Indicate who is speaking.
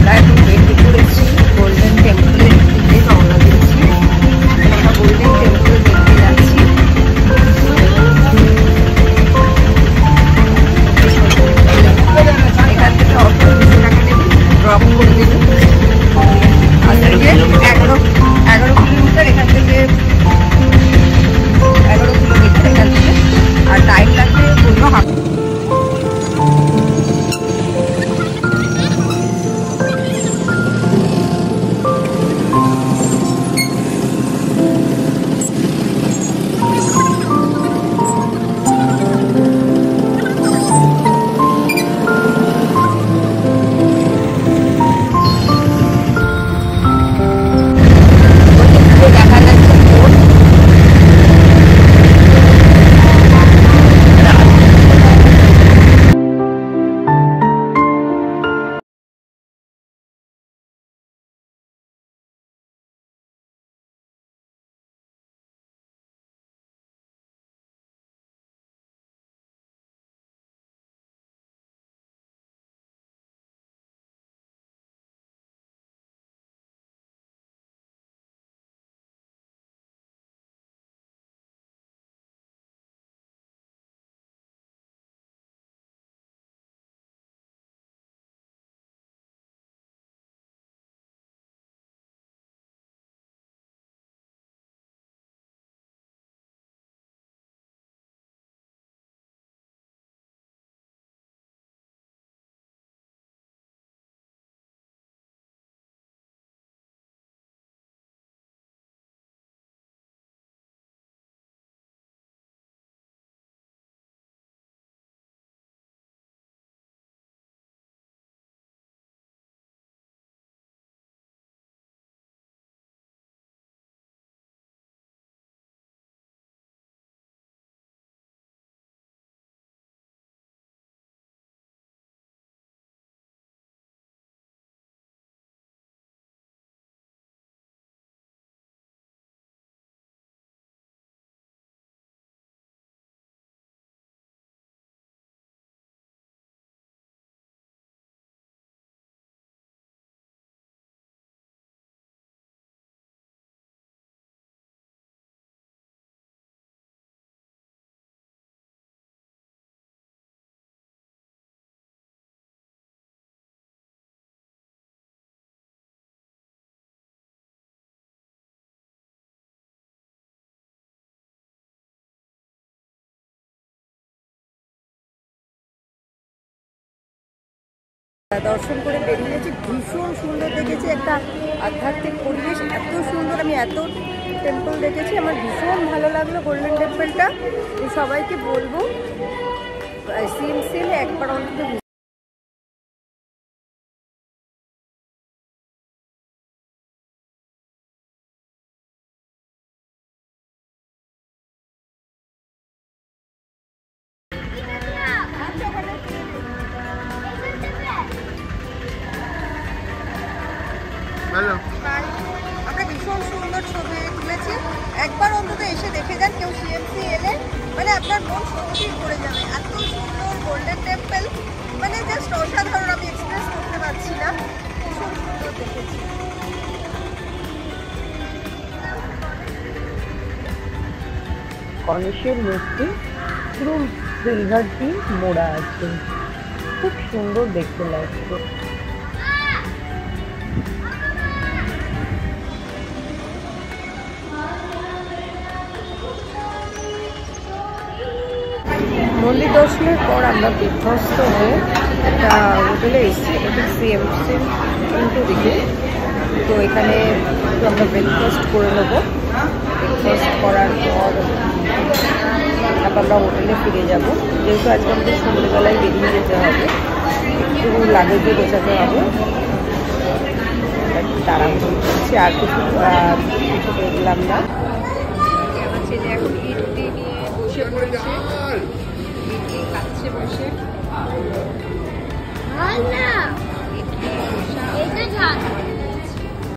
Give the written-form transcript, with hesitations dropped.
Speaker 1: আমরা এখন রেডি করেছি গোল্ডেন টেম্পলের দিকে রওনা দিচ্ছি। আমরা গোল্ডেন টেম্পল দেখতে যাচ্ছি। এখান থেকে অটো 200 টাকা নেবে, ড্রপ করে দেবে। আর 11 কিলোমিটার এখান থেকে, 11 কিলোমিটার এখান থেকে। আর টাইম লাগবে 15 দর্শন করে বেরিয়েছি। ভীষণ সুন্দর দেখেছি, একটা আধ্যাত্মিক পরিবেশ, এত সুন্দর। আমি এত টেম্পল দেখেছি, আমার ভীষণ ভালো লাগলো গোল্ডেন টেম্পলটা। সবাইকে বলবো সিএমসিএল একবার অন্তত। আমরা ভীষণ সুন্দর ছবি তুলেছি, একবার অন্তত এসে দেখে যান কেউ সিএমসি এলে, মানে আপনার মন সত্যি ভরে যাবে। এত সুন্দর গোল্ডেন টেম্পল, মানে জাস্ট অসাধারণ, আমি এক্সপ্রেস করতে পারছি না, ভীষণ সুন্দর দেখেছি। গণেশের মূর্তি পুরো সিলভার দিয়ে মোড়া আছে, খুব সুন্দর দেখতে লাগছে। মন্দির দর্শনের পর আমরা বিধ্বস্ত হয়ে একটা হোটেলে এসেছি। এটা সিএমসি উল্টো দিকে। তো এখানে আমরা ব্রেকফাস্ট করে নেবো। ব্রেকফাস্ট করার পর তারপর আমরা হোটেলে ফিরে যাব। যেহেতু আজকে আমাদের সন্ধ্যেবেলায় বেরিয়ে যেতে হবে, একটু লাগেজে গোছাতে হবে, তাড়াহুড়ো করছি। আর কিছু দেখলাম না। আমার ছেলে এখন ইডলি নিয়ে বসে পড়েছে, ইডলি খাচ্ছে বসে। ইডলি